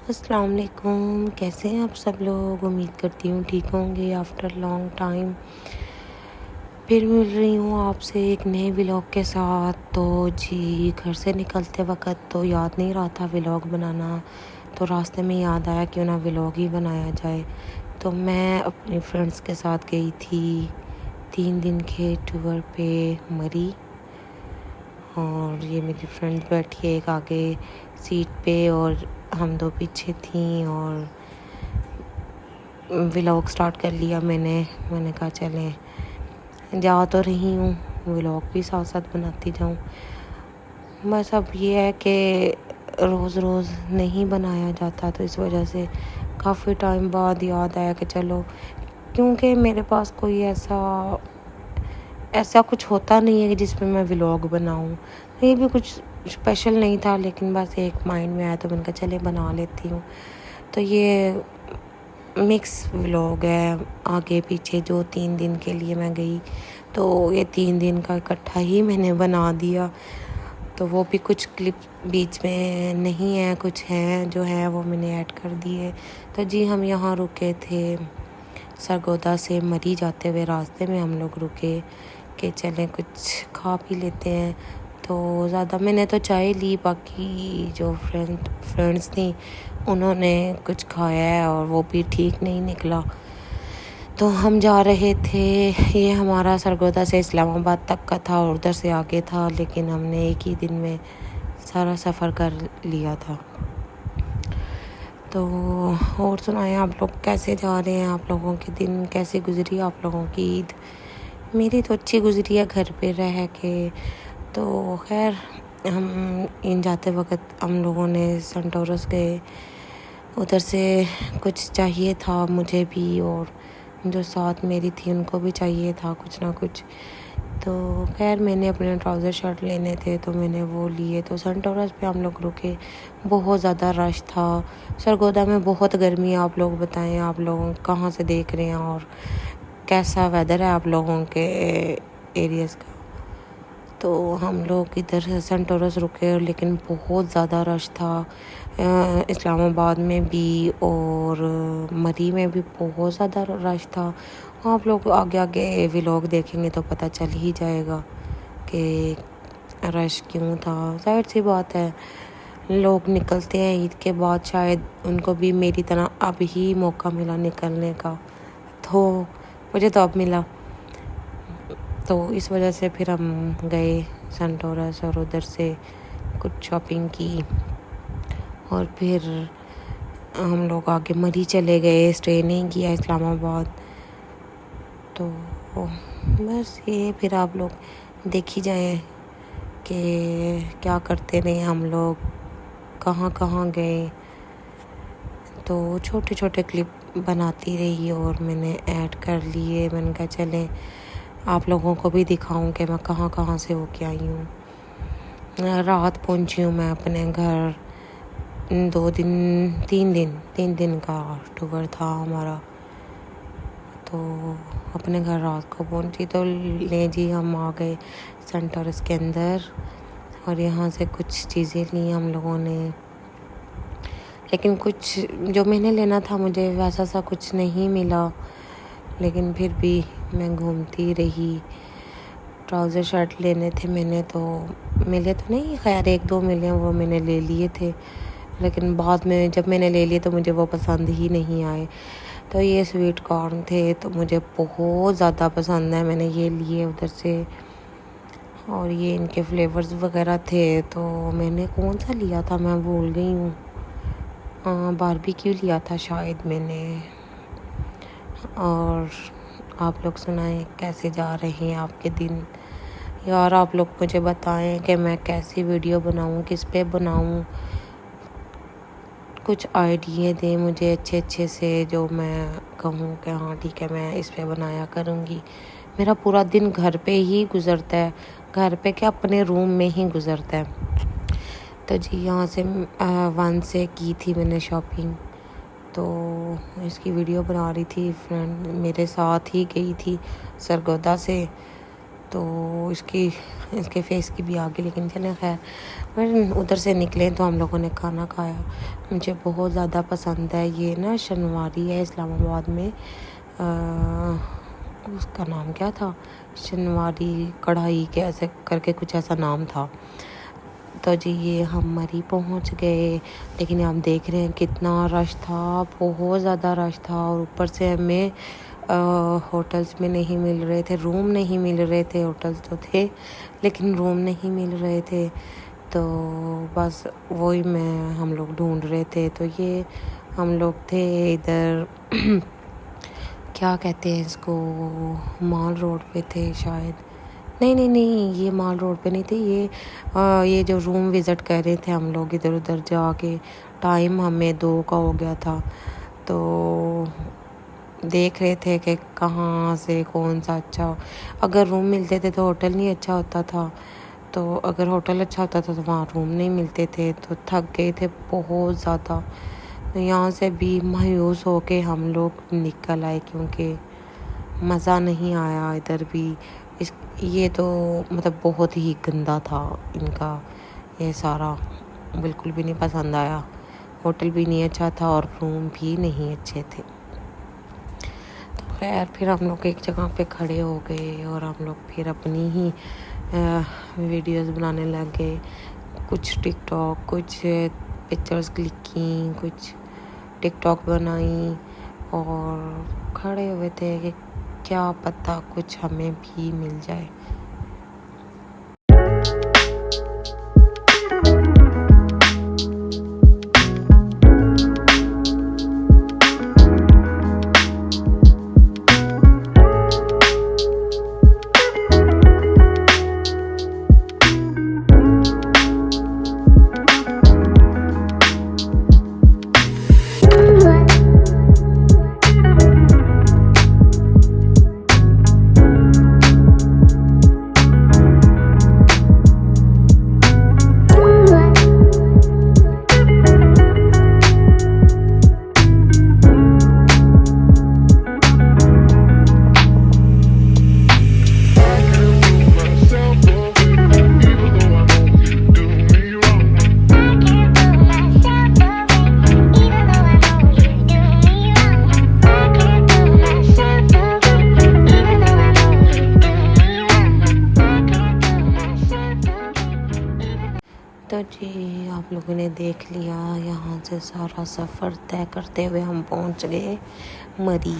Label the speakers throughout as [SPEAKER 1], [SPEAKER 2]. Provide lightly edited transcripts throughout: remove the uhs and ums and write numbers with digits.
[SPEAKER 1] अस्सलाम वालेकुम। कैसे हैं आप सब लोग? उम्मीद करती हूँ ठीक होंगे। आफ्टर लॉन्ग टाइम फिर मिल रही हूँ आपसे एक नए व्लॉग के साथ। तो जी, घर से निकलते वक्त तो याद नहीं रहा था व्लॉग बनाना, तो रास्ते में याद आया क्यों ना व्लॉग ही बनाया जाए। तो मैं अपने फ्रेंड्स के साथ गई थी 3 दिन के टूर पे मरी, और ये मेरी फ्रेंड बैठी है एक आगे सीट पे और हम दो पीछे थी, और व्लॉग स्टार्ट कर लिया मैंने कहा चलें, जा तो रही हूँ, व्लॉग भी साथ साथ बनाती जाऊँ। बस अब ये है कि रोज़ रोज़ नहीं बनाया जाता, तो इस वजह से काफ़ी टाइम बाद याद आया कि चलो, क्योंकि मेरे पास कोई ऐसा कुछ होता नहीं है कि जिसमें मैं व्लॉग बनाऊं। ये भी कुछ स्पेशल नहीं था, लेकिन बस एक माइंड में आया तो मैंने कहा चले बना लेती हूँ। तो ये मिक्स व्लॉग है, आगे पीछे जो 3 दिन के लिए मैं गई, तो ये 3 दिन का इकट्ठा ही मैंने बना दिया। तो वो भी कुछ क्लिप बीच में नहीं है, कुछ है जो है वो मैंने ऐड कर दिए। तो जी, हम यहाँ रुके थे सरगोदा से मरी जाते हुए, रास्ते में हम लोग रुके कि चलें कुछ खा पी लेते हैं। तो ज़्यादा मैंने तो चाय ली, बाकी जो फ्रेंड्स थी उन्होंने कुछ खाया है और वो भी ठीक नहीं निकला। तो हम जा रहे थे, ये हमारा सरगोदा से इस्लामाबाद तक का था और उधर से आगे था, लेकिन हमने एक ही दिन में सारा सफ़र कर लिया था। तो और सुनाएं, आप लोग कैसे जा रहे हैं? आप लोगों के दिन कैसे गुजरी? आप लोगों की ईद? मेरी तो अच्छी गुजरी है घर पे रह के। तो खैर, हम इन जाते वक्त हम लोगों ने सेंटोरस गए, उधर से कुछ चाहिए था मुझे भी, और जो साथ मेरी थी उनको भी चाहिए था कुछ ना कुछ। तो खैर, मैंने अपने ट्राउज़र शर्ट लेने थे तो मैंने वो लिए। तो सेंटोरस पे हम लोग रुके, बहुत ज़्यादा रश था। सरगोदा में बहुत गर्मी है। आप लोग बताएं, आप लोग कहाँ से देख रहे हैं और कैसा वेदर है आप लोगों के एरियाज़ का? तो हम लोग इधर सेंटोरस रुके, लेकिन बहुत ज़्यादा रश था। इस्लामाबाद में भी और मरी में भी बहुत ज़्यादा रश था। आप लोग आगे आगे व्लॉग देखेंगे तो पता चल ही जाएगा कि रश क्यों था। जाहिर सी बात है, लोग निकलते हैं ईद के बाद, शायद उनको भी मेरी तरह अब ही मौका मिला निकलने का, तो मुझे तो अब मिला। तो इस वजह से फिर हम गए सेंटोरस और उधर से कुछ शॉपिंग की, और फिर हम लोग आगे मरी चले गए, स्टे नहीं किया इस्लामाबाद। तो बस ये फिर आप लोग देख ही जाए कि क्या करते रहे हम लोग, कहाँ कहाँ गए। तो छोटे छोटे क्लिप बनाती रही और मैंने ऐड कर लिए। मैंने कहा चलें, आप लोगों को भी दिखाऊं कि मैं कहाँ कहाँ से होके आई हूँ। रात पहुँची हूँ मैं अपने घर। 3 दिन का टूर था हमारा। तो अपने घर रात को पहुँची, तो ले जी हम आ गए सेंटोरस के अंदर, और यहाँ से कुछ चीज़ें ली हम लोगों ने। लेकिन कुछ जो मैंने लेना था मुझे वैसा सा कुछ नहीं मिला, लेकिन फिर भी मैं घूमती रही। ट्राउज़र शर्ट लेने थे मैंने, तो मिले तो नहीं, खैर 1-2 मिले, वो मैंने ले लिए थे, लेकिन बाद में जब मैंने ले लिए तो मुझे वो पसंद ही नहीं आए। तो ये स्वीट कॉर्न थे, तो मुझे बहुत ज़्यादा पसंद है, मैंने ये लिए उधर से। और ये इनके फ्लेवर्स वगैरह थे, तो मैंने कौन सा लिया था मैं भूल गई हूँ। बारबेक्यू लिया था शायद मैंने। और आप लोग सुनाएं, कैसे जा रहे हैं आपके दिन? यार, आप लोग मुझे बताएं कि मैं कैसी वीडियो बनाऊं, किस पे बनाऊं, कुछ आइडिया दें मुझे अच्छे अच्छे से, जो मैं कहूँ कि हाँ ठीक है, मैं इस पे बनाया करूँगी। मेरा पूरा दिन घर पे ही गुज़रता है, घर पे क्या अपने रूम में ही गुज़रता है। तो जी, यहाँ से 1 से की थी मैंने शॉपिंग, तो इसकी वीडियो बना रही थी। फ्रेंड मेरे साथ ही गई थी सरगोदा से, तो तो इसके फेस की भी आ गई, लेकिन चले खैर। फिर उधर से निकले तो हम लोगों ने खाना खाया। मुझे बहुत ज़्यादा पसंद है ये ना, शनवारी है इस्लामाबाद में। उसका नाम क्या था, शनवारी कढ़ाई के ऐसे करके कुछ ऐसा नाम था। तो जी ये हम मरी पहुंच गए, लेकिन हम देख रहे हैं कितना रश था, बहुत ज़्यादा रश था। और ऊपर से हमें होटल्स में नहीं मिल रहे थे, रूम नहीं मिल रहे थे। होटल्स तो थे लेकिन रूम नहीं मिल रहे थे। तो बस वही हम लोग ढूंढ रहे थे। तो ये हम लोग थे इधर क्या कहते हैं इसको, मॉल रोड पे थे शायद। नहीं, ये मॉल रोड पे नहीं थे। ये जो रूम विज़िट कर रहे थे हम लोग इधर उधर जाके। टाइम हमें 2 का हो गया था, तो देख रहे थे कि कहाँ से कौन सा अच्छा। अगर रूम मिलते थे तो होटल नहीं अच्छा होता था, तो अगर होटल अच्छा होता था तो वहाँ रूम नहीं मिलते थे। तो थक गए थे बहुत ज़्यादा। तो यहाँ से भी मायूस होके हम लोग निकल आए, क्योंकि मज़ा नहीं आया इधर भी। ये तो मतलब बहुत ही गंदा था इनका, ये सारा बिल्कुल भी नहीं पसंद आया। होटल भी नहीं अच्छा था और रूम भी नहीं अच्छे थे। तो खैर फिर हम लोग एक जगह पे खड़े हो गए और हम लोग फिर अपनी ही वीडियोस बनाने लग गए। कुछ टिकटॉक, कुछ पिक्चर्स क्लिक की, कुछ टिकटॉक बनाई। और खड़े हुए थे कि क्या पता कुछ हमें भी मिल जाए। तो जी आप लोगों ने देख लिया, यहाँ से सारा सफ़र तय करते हुए हम पहुँच गए मरी।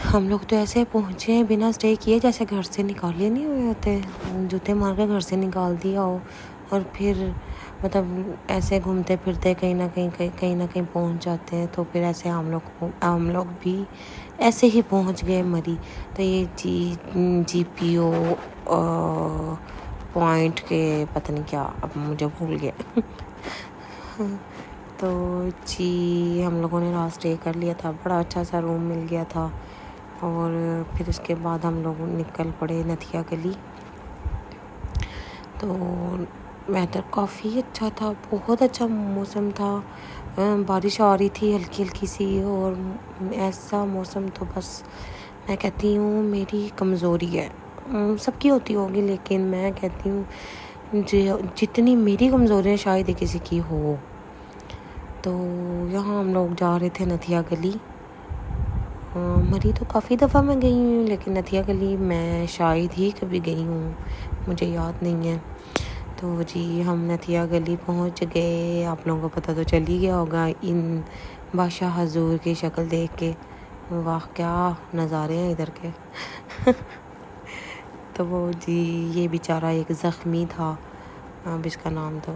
[SPEAKER 1] हम लोग तो ऐसे पहुँचे हैं बिना स्टे किए, जैसे घर से निकाले नहीं हुए होते, जूते मार के घर से निकाल दिया हो। और फिर मतलब ऐसे घूमते फिरते कहीं ना कहीं पहुँच जाते हैं। तो फिर ऐसे हम लोग भी ऐसे ही पहुँच गए मरी। तो ये GPO पॉइंट के पता नहीं क्या, अब मुझे भूल गया। तो जी हम लोगों ने रात स्टे कर लिया था, बड़ा अच्छा सा रूम मिल गया था। और फिर उसके बाद हम लोग निकल पड़े नथिया गली। तो वेदर काफ़ी अच्छा था, बहुत अच्छा मौसम था। बारिश आ रही थी हल्की हल्की सी। और ऐसा मौसम तो बस मैं कहती हूँ मेरी कमज़ोरी है, सबकी होती होगी, लेकिन मैं कहती हूँ जितनी मेरी कमज़ोरी है शायद किसी की हो। तो यहाँ हम लोग जा रहे थे नथिया गली। मरी तो काफ़ी दफ़ा मैं गई हूँ, लेकिन नथिया गली मैं शायद ही कभी गई हूँ, मुझे याद नहीं है। तो जी हम नथिया गली पहुँच गए। आप लोगों को पता तो चल ही गया होगा इन बादशाह हजूर की शक्ल देख के। वाह क्या नज़ारे हैं इधर के। तो वो जी ये बेचारा एक ज़ख्मी था, अब इसका नाम तो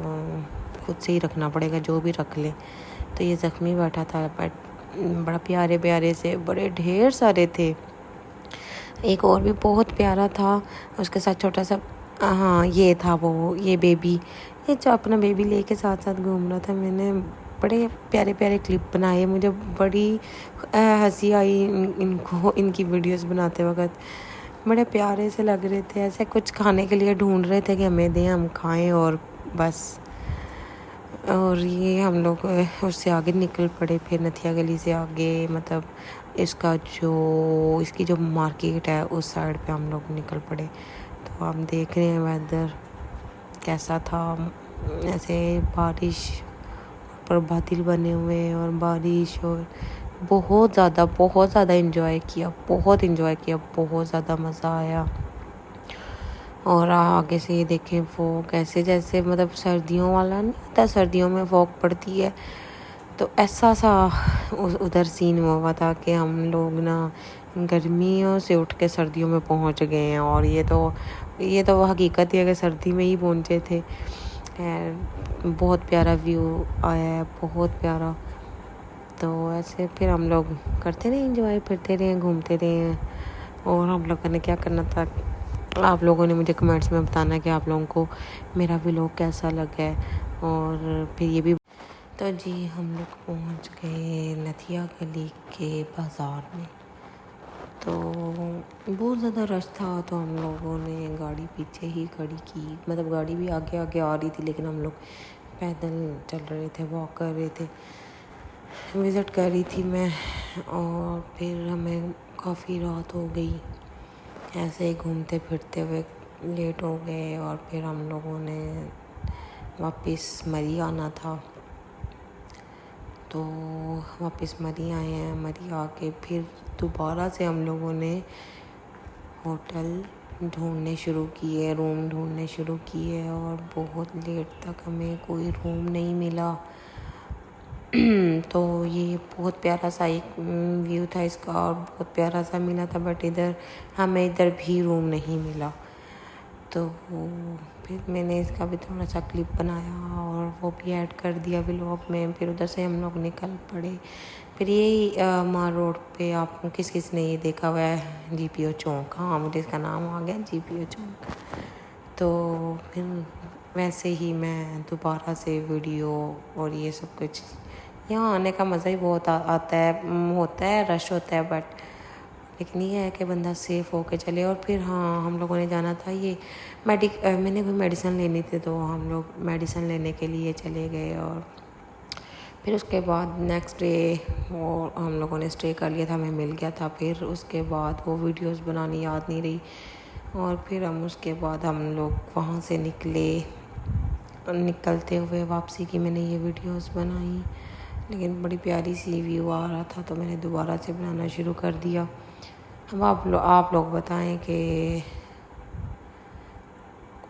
[SPEAKER 1] खुद से ही रखना पड़ेगा, जो भी रख ले। तो ये ज़ख्मी बैठा था, बट बड़ा प्यारे से बड़े ढेर सारे थे। एक और भी बहुत प्यारा था, उसके साथ छोटा सा, हाँ ये था वो, ये बेबी, ये जो अपना बेबी लेके साथ घूम रहा था। मैंने बड़े प्यारे क्लिप बनाए, मुझे बड़ी हंसी आई इनको, इनकी वीडियोस बनाते वक्त। बड़े प्यारे से लग रहे थे, ऐसे कुछ खाने के लिए ढूंढ रहे थे कि हमें दें, हम खाएं और बस। और ये हम लोग उससे आगे निकल पड़े, फिर नथिया गली से आगे मतलब इसका जो इसकी जो मार्केट है उस साइड पे हम लोग निकल पड़े। तो हम देख रहे हैं वेदर कैसा था, ऐसे बारिश पर बादल बने हुए और बारिश, और बहुत ज़्यादा एंजॉय किया, बहुत ज़्यादा मज़ा आया। और आगे से ये देखें फॉग कैसे, जैसे मतलब सर्दियों वाला नहीं होता, सर्दियों में फॉग पड़ती है तो ऐसा सा उधर सीन हुआ था कि हम लोग ना गर्मियों से उठ के सर्दियों में पहुंच गए हैं। और ये तो हकीकत है कि सर्दी में ही पहुंचे थे। बहुत प्यारा व्यू आया है, बहुत प्यारा। तो ऐसे फिर हम लोग करते रहे एंजॉय, फिरते रहे, घूमते रहे। और हम लोगों ने क्या करना था, आप लोगों ने मुझे कमेंट्स में बताना कि आप लोगों को मेरा व्लॉग कैसा लगा है। और फिर ये भी तो जी हम लोग पहुंच गए नथिया गली के बाज़ार में। तो बहुत ज़्यादा रश था, तो हम लोगों ने गाड़ी पीछे ही खड़ी की, मतलब गाड़ी भी आगे आगे आ रही थी लेकिन हम लोग पैदल चल रहे थे, वॉक कर रहे थे, विज़िट कर रही थी मैं। और फिर हमें काफ़ी रात हो गई, ऐसे ही घूमते फिरते हुए लेट हो गए। और फिर हम लोगों ने वापस मरी आना था, तो वापस मरी आए हैं। मरी आके फिर दोबारा से हम लोगों ने होटल ढूंढने शुरू किए, रूम ढूंढने शुरू किए। और बहुत लेट तक हमें कोई रूम नहीं मिला। तो ये बहुत प्यारा सा एक व्यू था इसका, और बहुत प्यारा सा मिला था, बट हमें इधर भी रूम नहीं मिला। तो फिर मैंने इसका भी थोड़ा सा क्लिप बनाया और वो भी ऐड कर दिया व्लॉग में। फिर उधर से हम लोग निकल पड़े। फिर ये मार रोड पे आप किस ने ये देखा हुआ है, GPO चौक, हाँ मुझे इसका नाम आ गया, GPO चौक। तो फिर वैसे ही मैं दोबारा से वीडियो और ये सब कुछ, यहाँ आने का मज़ा ही बहुत आता है, होता है रश होता है, बट लेकिन ये है कि बंदा सेफ़ होके चले। और फिर हाँ हम लोगों ने जाना था ये मैंने कोई मेडिसिन लेनी थी, तो हम लोग मेडिसिन लेने के लिए चले गए। और फिर उसके बाद नेक्स्ट डे वो हम लोगों ने स्टे कर लिया था, हमें मिल गया था। फिर उसके बाद वो वीडियोस बनानी याद नहीं रही, और फिर उसके बाद हम लोग वहाँ से निकलते हुए वापसी की मैंने ये वीडियोस बनाई। लेकिन बड़ी प्यारी सी व्यू आ रहा था, तो मैंने दोबारा से बनाना शुरू कर दिया। अब आप लोग बताएं कि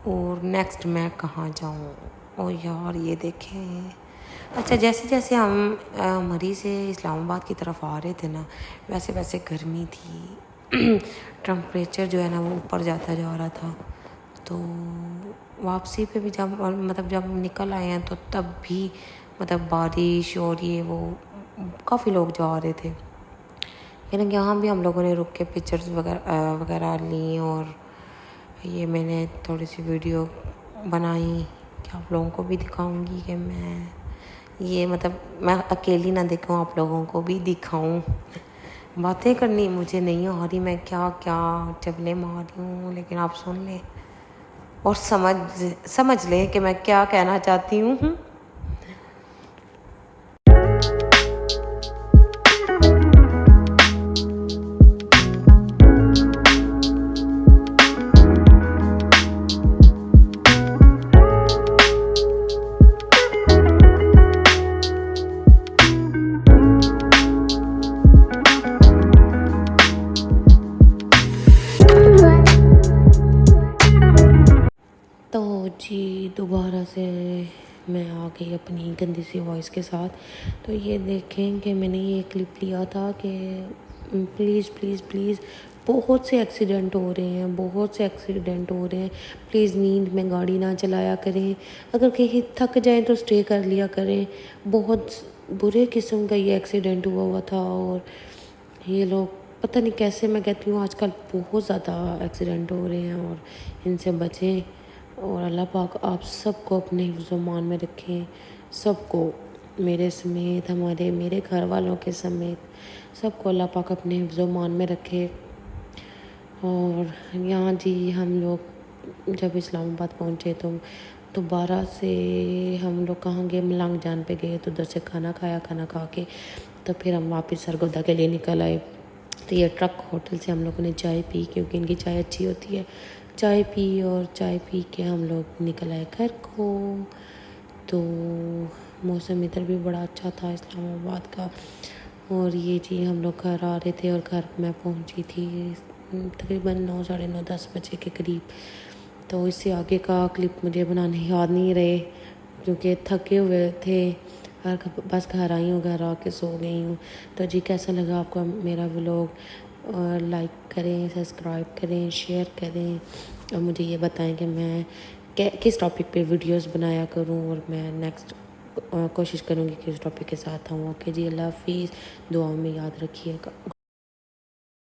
[SPEAKER 1] और नेक्स्ट मैं कहाँ जाऊँ। ओ यार ये देखें, अच्छा जैसे जैसे हम मरी से इस्लामाबाद की तरफ आ रहे थे ना, वैसे वैसे गर्मी थी। टेम्परेचर जो है ना वो ऊपर जाता जा रहा था। तो वापसी पे भी जब निकल आए हैं तो तब भी मतलब बारिश और ये वो काफ़ी लोग जा रहे थे। लेकिन यहाँ भी हम लोगों ने रुक के पिक्चर्स वगैरह ली, और ये मैंने थोड़ी सी वीडियो बनाई कि आप लोगों को भी दिखाऊंगी कि मैं अकेली ना दिखाऊं, आप लोगों को भी दिखाऊं। बातें करनी मुझे नहीं आ रही, मैं क्या क्या चबले मार रही हूँ, लेकिन आप सुन लें और समझ लें कि मैं क्या कहना चाहती हूँ। तो जी दोबारा से मैं आ गई अपनी गंदी सी वॉइस के साथ। तो ये देखें कि मैंने ये क्लिप लिया था कि प्लीज़ प्लीज़ प्लीज़ बहुत से एक्सीडेंट हो रहे हैं, प्लीज़ नींद में गाड़ी ना चलाया करें, अगर कहीं थक जाएं तो स्टे कर लिया करें। बहुत बुरे किस्म का ये एक्सीडेंट हुआ था, और ये लोग पता नहीं कैसे, मैं कहती हूँ आजकल बहुत ज़्यादा एक्सीडेंट हो रहे हैं, और इनसे बचें। और अल्लाह पाक आप सबको अपने हिफ्ज़-ओ-मान में रखें, सबको, मेरे समेत, मेरे घर वालों के समेत सबको अल्लाह पाक अपने हिफ्ज़-ओ-मान में रखे। और यहाँ जी हम लोग जब इस्लामाबाद पहुँचे तो दोबारा से हम लोग कहाँ गए, मलांग जान पे गए। तो उधर से खाना खा के तो फिर हम वापस सरगोदा के लिए निकल आए। तो ये ट्रक होटल से हम लोगों ने चाय पी, क्योंकि इनकी चाय अच्छी होती है। चाय पी और चाय पी के हम लोग निकल आए घर को। तो मौसम इधर भी बड़ा अच्छा था इस्लामाबाद का। और ये जी हम लोग घर आ रहे थे और घर मैं पहुंची थी तकरीबन 9 साढ़े 9 10 बजे के करीब। तो इससे आगे का क्लिप मुझे बनाने याद नहीं रहे, क्योंकि थके हुए थे और बस घर आई हूँ, घर आके सो गई हूँ। तो जी कैसा लगा आपको मेरा व्लॉग? और लाइक करें, सब्सक्राइब करें, शेयर करें और मुझे ये बताएं कि मैं किस टॉपिक पे वीडियोस बनाया करूँ, और मैं नेक्स्ट कोशिश करूँगी कि इस टॉपिक के साथ आऊँ। ओके जी, अल्लाह हाफिज़, दुआ में याद रखिएगा।